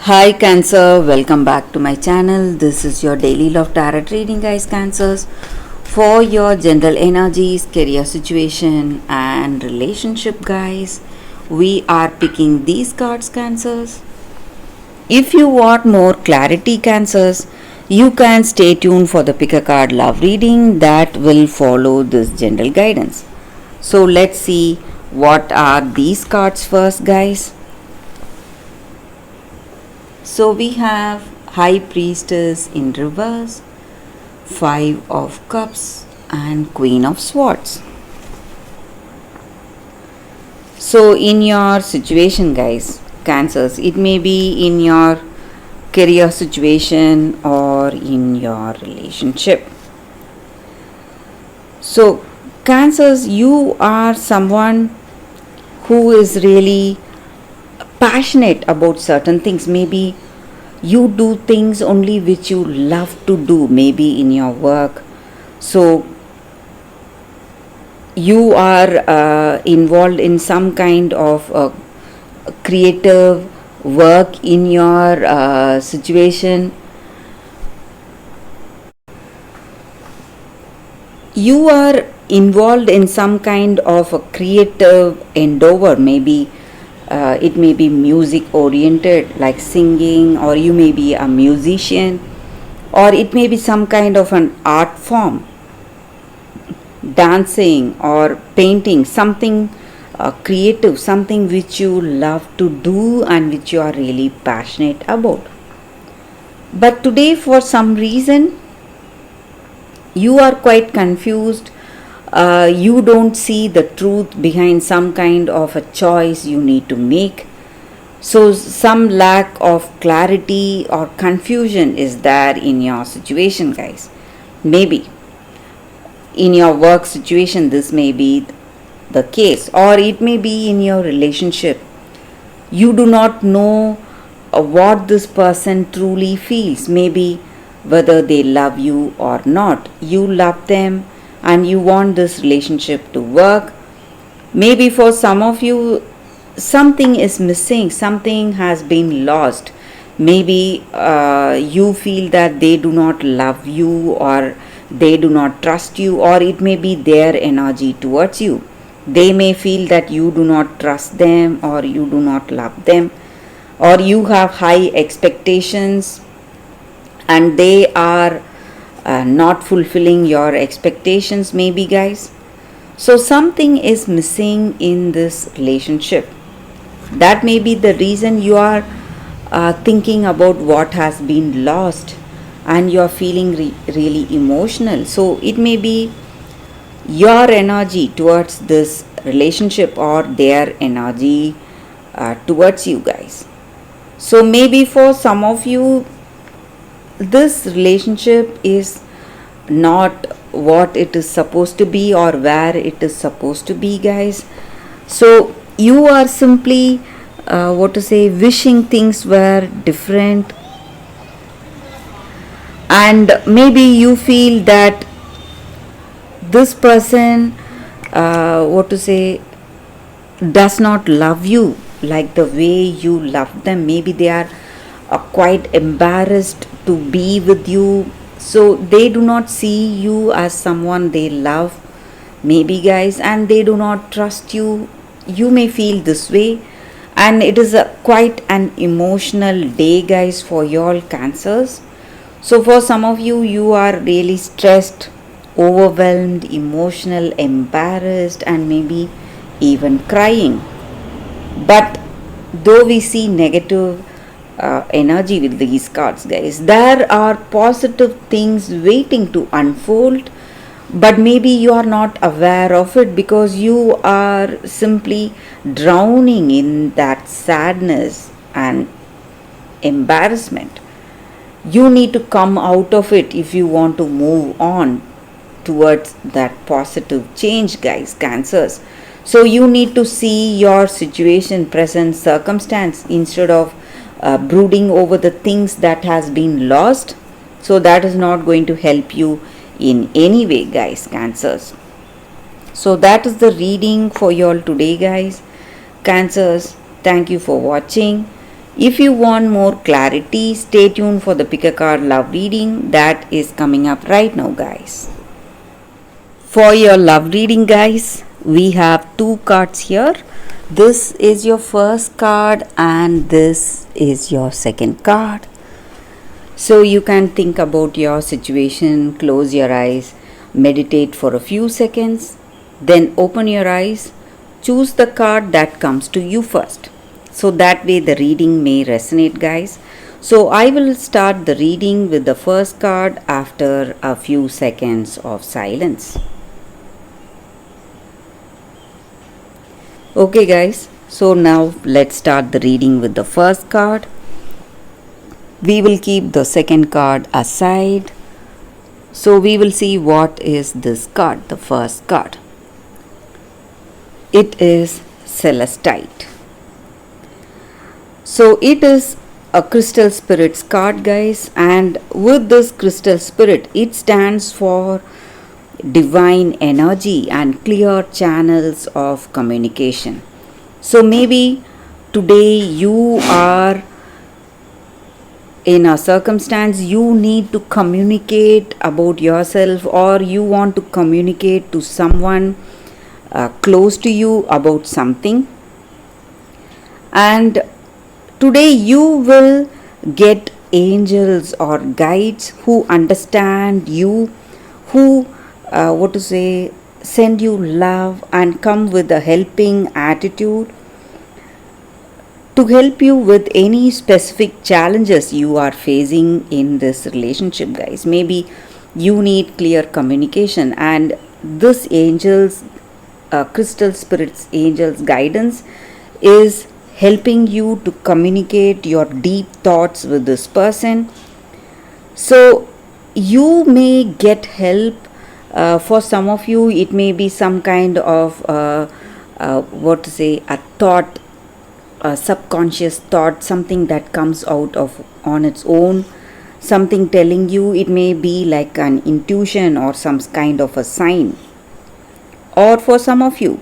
Hi Cancer, welcome back to my channel. This is your daily love tarot reading, guys. Cancers, for your general energies, career situation and relationship, guys. We are picking these cards, Cancers. If you want more clarity, Cancers, you can stay tuned for the pick a card love reading that will follow this general guidance. So let's see what are these cards first, guys. So we have High Priestess in reverse, Five of Cups and Queen of Swords. So in your situation, guys, Cancers, it may be in your career situation or in your relationship. So Cancers, you are someone who is really passionate about certain things. Maybe you do things only which you love to do, maybe in your work. So you are involved in some kind of creative work in your situation. You are involved in some kind of a creative endeavor, maybe it may be music oriented like singing, or you may be a musician, or it may be some kind of an art form, dancing or painting, something creative, something which you love to do and which you are really passionate about. But today, for some reason, you are quite confused. You don't see the truth behind some kind of a choice you need to make. So some lack of clarity or confusion is there in your situation, guys. Maybe in your work situation this may be the case, or it may be in your relationship. You do not know what this person truly feels, maybe whether they love you or not. You love them and you want this relationship to work. Maybe for some of you, something is missing, something has been lost. Maybe you feel that they do not love you, or they do not trust you, or it may be their energy towards you. They may feel that you do not trust them, or you do not love them, or you have high expectations and they are not fulfilling your expectations, maybe, guys. So something is missing in this relationship. That may be the reason you are thinking about what has been lost, and you are feeling really emotional. So it may be your energy towards this relationship or their energy towards you, guys. So maybe for some of you, this relationship is not what it is supposed to be or where it is supposed to be, guys. So you are simply wishing things were different, and maybe you feel that this person does not love you like the way you love them. Maybe they are quite embarrassed to be with you, so they do not see you as someone they love, maybe, guys, and they do not trust you. You may feel this way, and it is quite an emotional day, guys, for your Cancers. So for some of you, you are really stressed, overwhelmed, emotional, embarrassed, and maybe even crying. But though we see negative energy with these cards, guys, there are positive things waiting to unfold, but maybe you are not aware of it because you are simply drowning in that sadness and embarrassment. You need to come out of it if you want to move on towards that positive change, guys, Cancers. So you need to see your situation, present circumstance, instead of brooding over the things that has been lost. So that is not going to help you in any way, guys, Cancers. So that is the reading for you all today, guys. Cancers, thank you for watching. If you want more clarity, stay tuned for the pick a card love reading that is coming up right now, guys. For your love reading, guys, we have two cards here. This is your first card and this is your second card. So you can think about your situation, close your eyes, meditate for a few seconds, then open your eyes, choose the card that comes to you first. So that way the reading may resonate, guys. So I will start the reading with the first card after a few seconds of silence. Okay, guys, so now let's start the reading with the first card. We will keep the second card aside. So we will see what is this card, the first card. It is Celestite. So it is a crystal spirits card, guys, and with this crystal spirit, it stands for divine energy and clear channels of communication. So maybe today you are in a circumstance you need to communicate about yourself, or you want to communicate to someone close to you about something, and today you will get angels or guides who understand you, who send you love and come with a helping attitude to help you with any specific challenges you are facing in this relationship, guys. Maybe you need clear communication, and this angels, crystal spirits angels guidance is helping you to communicate your deep thoughts with this person. So you may get help. For some of you it may be some kind of a thought, a subconscious thought, something that comes out of on its own, something telling you. It may be like an intuition or some kind of a sign. Or for some of you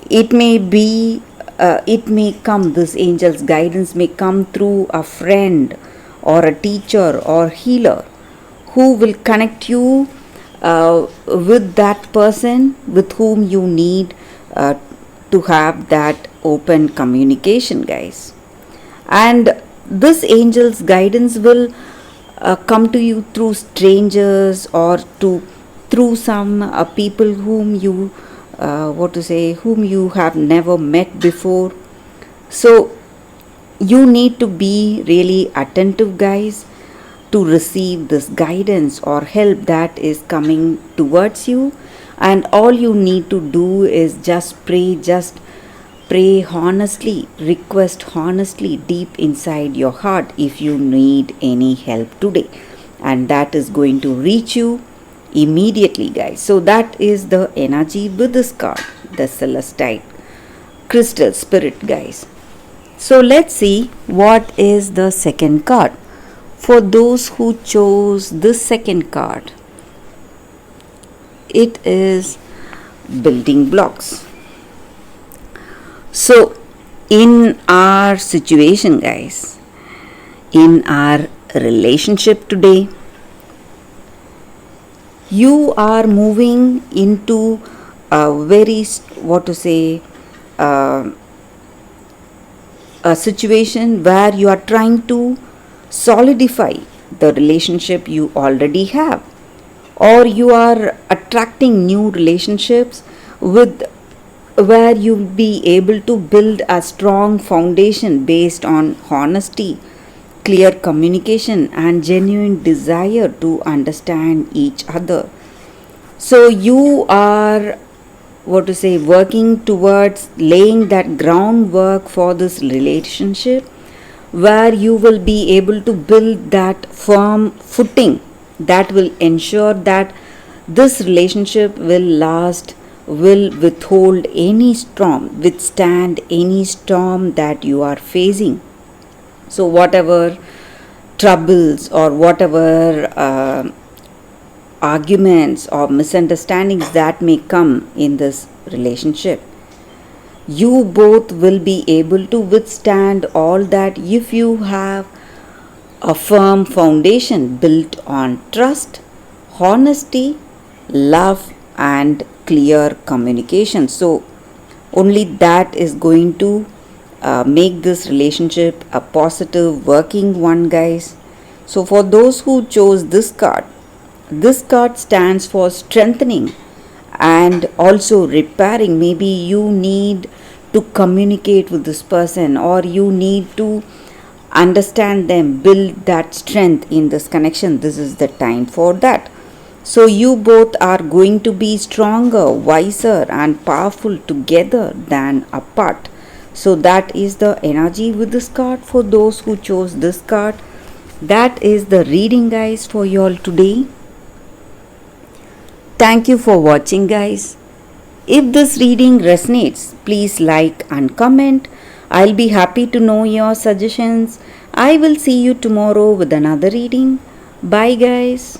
it may be this angel's guidance may come through a friend or a teacher or healer who will connect you with that person with whom you need to have that open communication, guys. And this angel's guidance will come to you through strangers or through some people whom you whom you have never met before. So you need to be really attentive, guys, to receive this guidance or help that is coming towards you. And all you need to do is just pray honestly, request honestly deep inside your heart if you need any help today, and that is going to reach you immediately, guys. So that is the energy with this card, the Celestite crystal spirit, guys. So let's see what is the second card. For those who chose this second card, it is building blocks. So in our situation, guys, in our relationship today, you are moving into a very a situation where you are trying to solidify the relationship you already have, or you are attracting new relationships with where you'll be able to build a strong foundation based on honesty, clear communication, and genuine desire to understand each other. So you are working towards laying that groundwork for this relationship, where you will be able to build that firm footing that will ensure that this relationship will last, will withstand any storm that you are facing. So whatever troubles or whatever arguments or misunderstandings that may come in this relationship, You both will be able to withstand all that if you have a firm foundation built on trust, honesty, love, and clear communication. So, only that is going to make this relationship a positive working one, guys. So, for those who chose this card stands for strengthening and also repairing. Maybe you need to communicate with this person, or you need to understand them, build that strength in this connection. This is the time for that. So, you both are going to be stronger, wiser, and powerful together than apart. So, that is the energy with this card for those who chose this card. That is the reading, guys, for you all today. Thank you for watching, guys. If this reading resonates, please like and comment. I'll be happy to know your suggestions. I will see you tomorrow with another reading. Bye, guys.